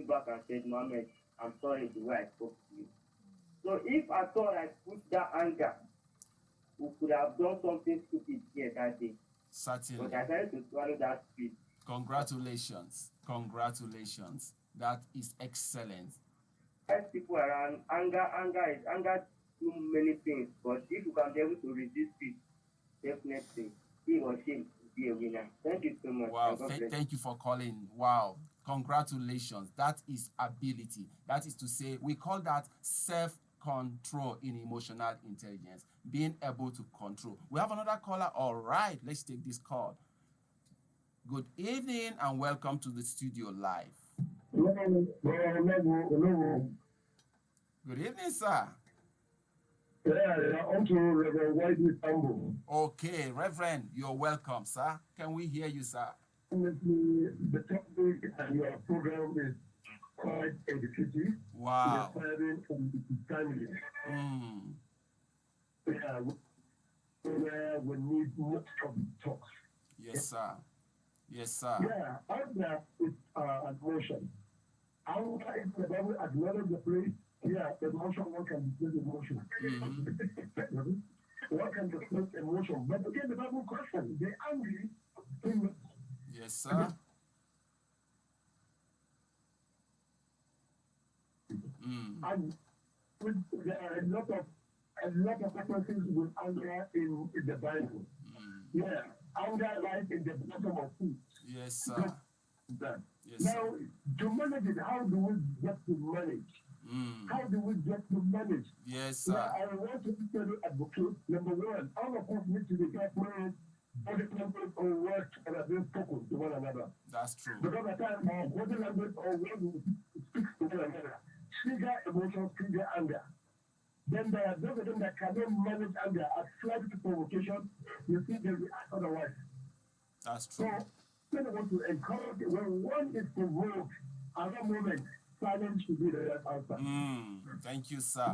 came back and said, Mohammed, I'm sorry the way I spoke to you. So if I thought I put that anger, we could have done something stupid here that day. But Certainly. I decided to swallow that spit. Congratulations. Congratulations. That is excellent. As people around, anger do many things, but if you can be able to resist it, definitely he or she will be a winner. Thank you so much Wow. and God bless. Thank you for calling. Wow. Congratulations. That is ability. That is to say, we call that self-control in emotional intelligence, being able to control. We have another caller. All right, let's take this call. Good evening and welcome to the studio live. Good evening, sir. Okay, Reverend, you're welcome, sir. Can we hear you, sir? The topic and your program is quite educative. Wow. Inspiring and timely. Yeah, we need much of talks. Yes, sir. Yes, sir. Yeah, anger is an emotion. Anger is the Bible acknowledge the phrase. Yeah, emotion, one can displace emotion. One can displace emotion. But again, the Bible question, the angry. Yes, sir. And there are a lot of references with anger in the Bible. Yeah, anger lies in the bottom of food. Yes, sir. Yes, now, to manage it, how do we get to manage? How do we get to manage? Yes, sir. Yeah, I want to tell you, advocate, number one, all of us need to be careful body language or words that are being spoken to one another. That's true. Because at times, our body language or words we speak to one another trigger emotions, trigger anger. Then there are those of them that cannot manage anger at slight provocation, you see they react otherwise. That's true. So, I want to encourage when one is provoked, at that moment, silence should be the right answer. Thank you, sir.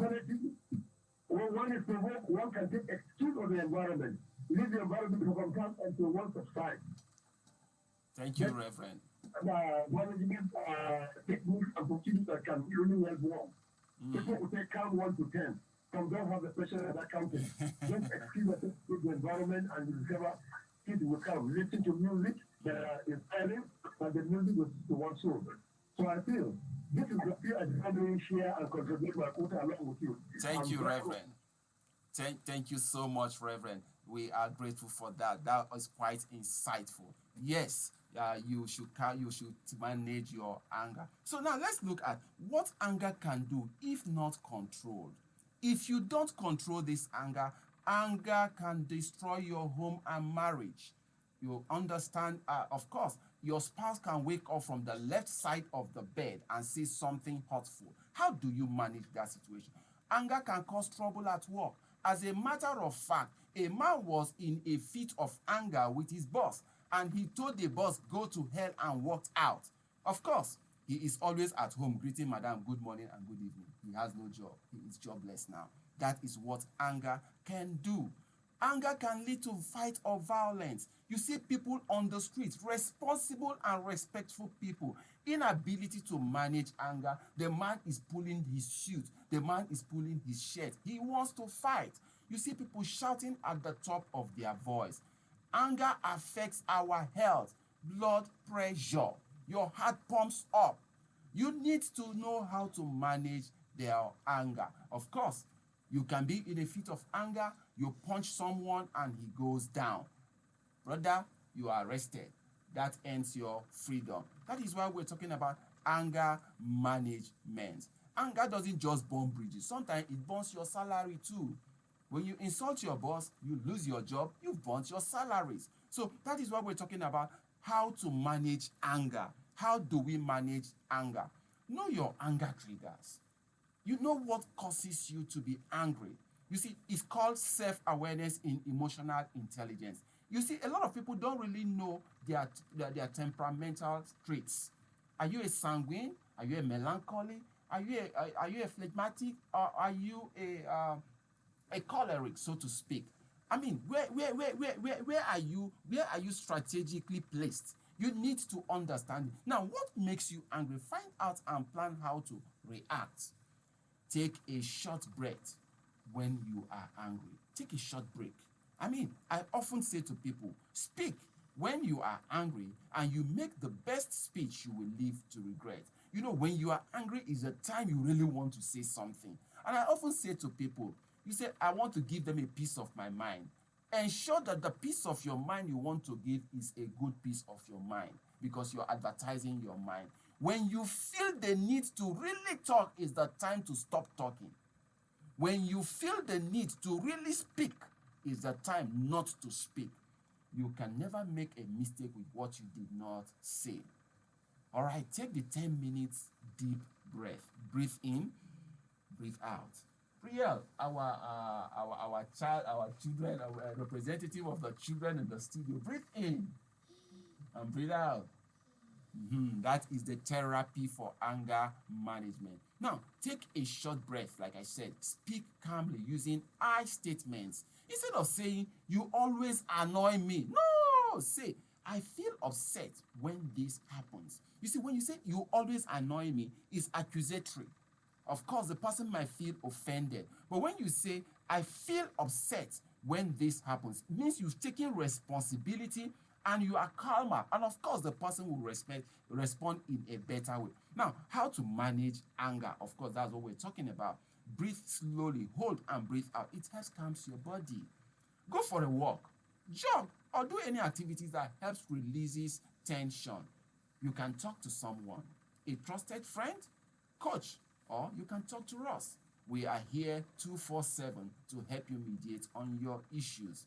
When one is provoked, one can take excuse of the environment. Leave the environment to come until one subside. Thank you, Reverend. Management techniques and procedures that can really help one. People will take count 1 to 10. Some don't have the pressure at that counting. Just excuse yourself with the environment and you discover kids will come. Listen to music that is inspiring and the music will to one soul. So I feel this is the few I share and contribute my quota along with you. Thank you, Reverend. Thank you so much, Reverend. We are grateful for that. That was quite insightful. Yes, you should manage your anger. So now let's look at what anger can do if not controlled. If you don't control this anger, anger can destroy your home and marriage. You understand, of course, your spouse can wake up from the left side of the bed and say something hurtful. How do you manage that situation? Anger can cause trouble at work. As a matter of fact, a man was in a fit of anger with his boss, and he told the boss, go to hell, and walked out. Of course, he is always at home greeting madam good morning and good evening. He has no job. He is jobless now. That is what anger can do. Anger can lead to fight or violence. You see people on the streets, responsible and respectful people, inability to manage anger. The man is pulling his shoes. The man is pulling his shirt. He wants to fight. You see people shouting at the top of their voice. Anger affects our health, blood pressure. Your heart pumps up. You need to know how to manage their anger. Of course, you can be in a fit of anger, you punch someone and he goes down. Brother, you are arrested. That ends your freedom. That is why we're talking about anger management. Anger doesn't just burn bridges. Sometimes it burns your salary too. When you insult your boss, you lose your job, you've burnt your salaries. So that is why we're talking about how to manage anger. How do we manage anger? Know your anger triggers. You know what causes you to be angry. You see, it's called self-awareness in emotional intelligence. You see, a lot of people don't really know their temperamental traits. Are you a sanguine? Are you a melancholy? Are you a phlegmatic? Or are you a choleric, so to speak? I mean, where are you? Where are you strategically placed? You need to understand it. Now, what makes you angry? Find out and plan how to react. Take a short breath when you are angry. Take a short break. I mean, I often say to people, speak when you are angry and you make the best speech you will live to regret. You know, when you are angry is the time you really want to say something. And I often say to people, you say, I want to give them a piece of my mind. Ensure that the piece of your mind you want to give is a good piece of your mind, because you're advertising your mind. When you feel the need to really talk is the time to stop talking. When you feel the need to really speak is the time not to speak. You can never make a mistake with what you did not say. All right, take the 10 minutes deep breath. Breathe in, breathe out. Priel, our children, our representative of the children in the studio, breathe in and breathe out. That is the therapy for anger management. Now, take a short breath, like I said. Speak calmly using I statements. Instead of saying, you always annoy me. No, say, I feel upset when this happens. You see, when you say, you always annoy me, it's accusatory. Of course, the person might feel offended. But when you say, I feel upset when this happens, it means you've taken responsibility and you are calmer. And of course, the person will respond in a better way. Now, how to manage anger? Of course, that's what we're talking about. Breathe slowly, hold and breathe out. It helps calms your body. Go for a walk, jog, or do any activities that helps releases tension. You can talk to someone, a trusted friend, coach, or you can talk to us. We are here 24/7 to help you mediate on your issues.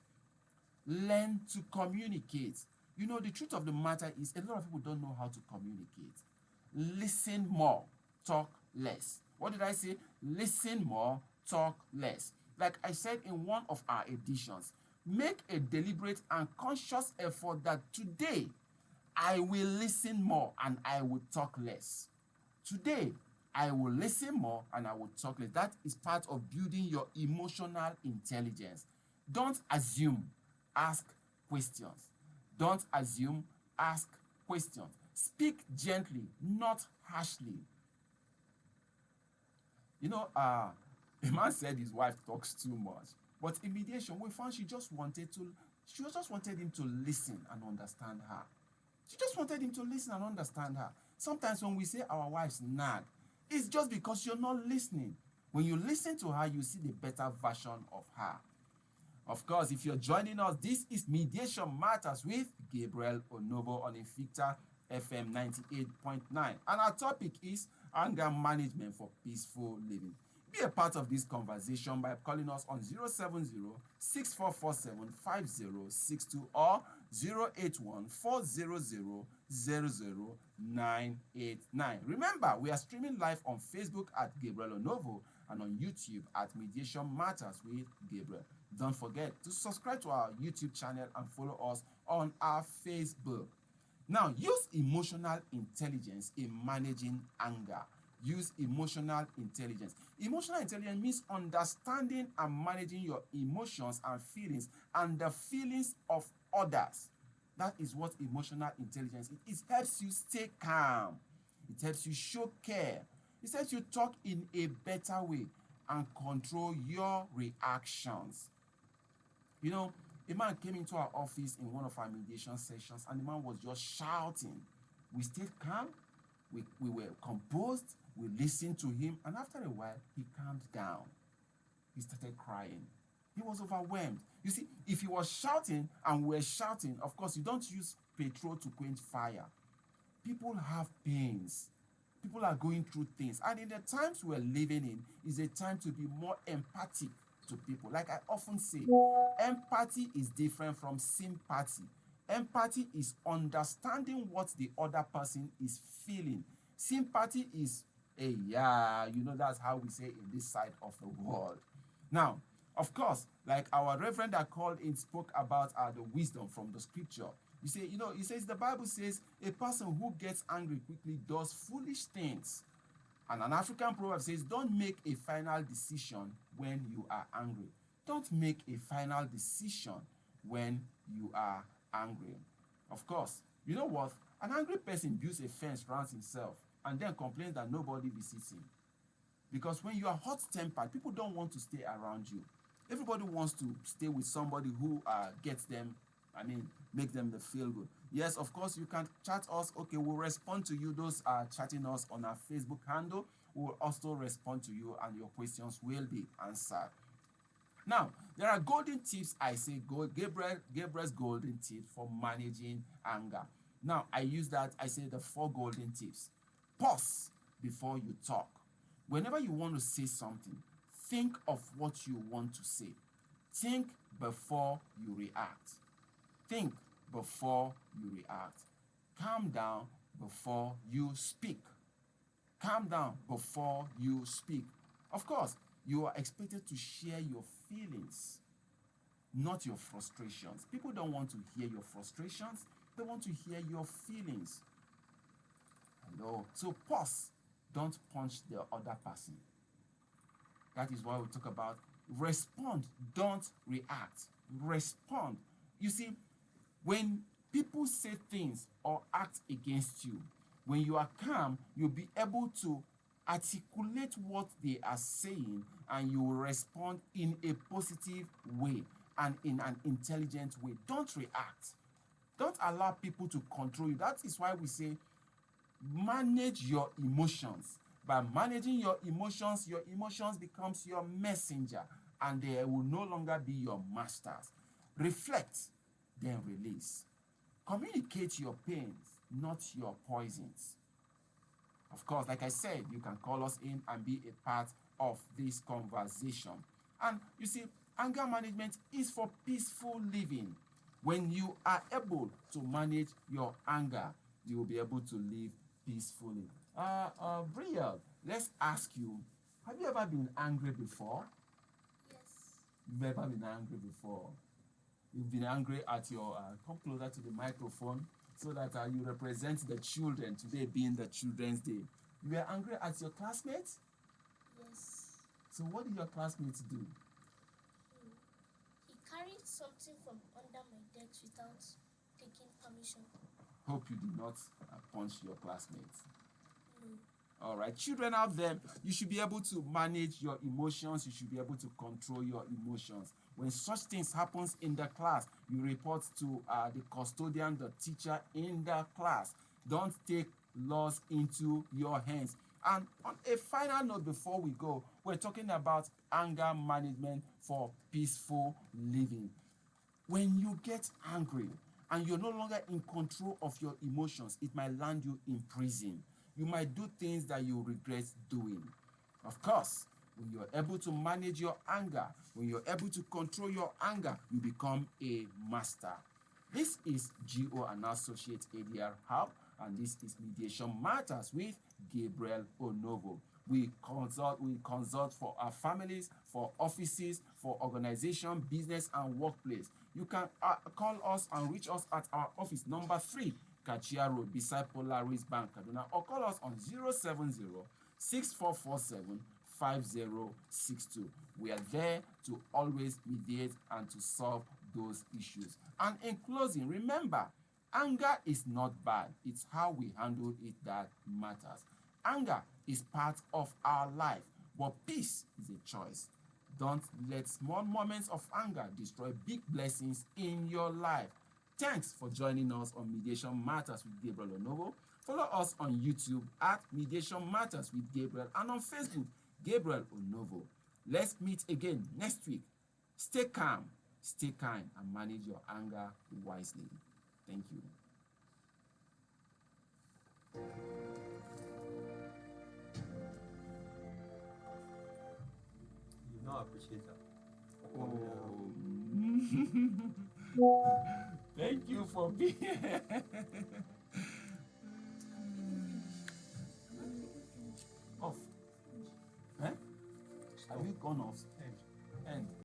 Learn to communicate. You know, the truth of the matter is a lot of people don't know how to communicate. Listen more, talk less. What did I say? Listen more, talk less. Like I said in one of our editions, make a deliberate and conscious effort that today I will listen more and I will talk less. Today, I will listen more and I will talk less. That is part of building your emotional intelligence. Don't assume, ask questions. Don't assume, ask questions. Speak gently, not harshly. You know, a man said his wife talks too much. But in mediation, we found she just wanted him to listen and understand her. She just wanted him to listen and understand her. Sometimes when we say our wives nag, it's just because you're not listening. When you listen to her, you see the better version of her. Of course, if you're joining us, this is Mediation Matters with Gabriel Onovo on Invicta FM 98.9. And our topic is anger management for peaceful living. Be a part of this conversation by calling us on 070-6447-5062 or 081-400-00989. Remember, we are streaming live on Facebook at Gabriel Onovo and on YouTube at Mediation Matters with Gabriel. Don't forget to subscribe to our YouTube channel and follow us on our Facebook. Now, use emotional intelligence in managing anger. Use emotional intelligence. Emotional intelligence means understanding and managing your emotions and feelings and the feelings of others. That is what emotional intelligence is. It helps you stay calm. It helps you show care. It helps you talk in a better way and control your reactions. You know, a man came into our office in one of our mediation sessions and the man was just shouting. We stayed calm. We were composed. We listened to him. And after a while, he calmed down. He started crying. He was overwhelmed. You see, if he was shouting and we were shouting, of course, you don't use petrol to quench fire. People have pains. People are going through things. And in the times we're living in, is a time to be more empathic to people. Like I often say, empathy is different from sympathy. Empathy is understanding what the other person is feeling. Sympathy is that's how we say in this side of the world. Now, of course, like our reverend that called in spoke about the wisdom from the scripture. You say, he says the Bible says a person who gets angry quickly does foolish things. And an African proverb says, don't make a final decision when you are angry. Don't make a final decision when you are angry. Of course, you know what? An angry person builds a fence around himself and then complains that nobody visits him. Because when you are hot-tempered, people don't want to stay around you. Everybody wants to stay with somebody who gets them, make them feel good. Yes, of course, you can chat us. Okay, we'll respond to you. Those are chatting us on our Facebook handle. We'll also respond to you and your questions will be answered. Now, there are golden tips, I say, Gabriel's golden tips for managing anger. Now, I use that, I say the 4 golden tips. Pause before you talk. Whenever you want to say something, think of what you want to say. Think before you react. Think before you react. Calm down before you speak. Calm down before you speak. Of course, you are expected to share your feelings, not your frustrations. People don't want to hear your frustrations. They want to hear your feelings. Hello. So pause. Don't punch the other person. That is why we talk about respond. Don't react. Respond. You see, when people say things or act against you, when you are calm, you'll be able to articulate what they are saying and you will respond in a positive way and in an intelligent way. Don't react. Don't allow people to control you. That is why we say manage your emotions. By managing your emotions becomes your messenger and they will no longer be your masters. Reflect, then release. Communicate your pains, not your poisons. Of course, like I said, you can call us in and be a part of this conversation. And you see, anger management is for peaceful living. When you are able to manage your anger, you will be able to live peacefully. Brielle, let's ask you, have you ever been angry before? Yes. You've ever been angry before? You've been angry at your, come closer to the microphone so that you represent the children, today being the Children's Day. You were angry at your classmates? Yes. So what did your classmates do? He carried something from under my desk without taking permission. Hope you did not punch your classmates. No. All right, children out there, you should be able to manage your emotions. You should be able to control your emotions. When such things happens in the class, you report to the custodian, the teacher in the class. Don't take laws into your hands. And on a final note before we go, we're talking about anger management for peaceful living. When you get angry and you're no longer in control of your emotions, it might land you in prison. You might do things that you regret doing. Of course, when you're able to manage your anger, when you're able to control your anger, you become a master. This is GO and Associate ADR Hub, and this is Mediation Matters with Gabriel Onovo. We consult for our families, for offices, for organization, business, and workplace. You can call us and reach us at our office number 3, Kachia Road, beside Polaris Bank, Kaduna, or call us on 070-6447-5062. We are there to always mediate and to solve those issues. And in closing, remember, anger is not bad. It's how we handle it that matters. Anger is part of our life, but peace is a choice. Don't let small moments of anger destroy big blessings in your life. Thanks for joining us on Mediation Matters with Gabriel Onovo. Follow us on YouTube at Mediation Matters with Gabriel and on Facebook, Gabriel Onovo. Let's meet again next week. Stay calm, stay kind, and manage your anger wisely. Thank you. You know I appreciate that. Oh. Thank you for being here. Off. Eh? Have you gone off?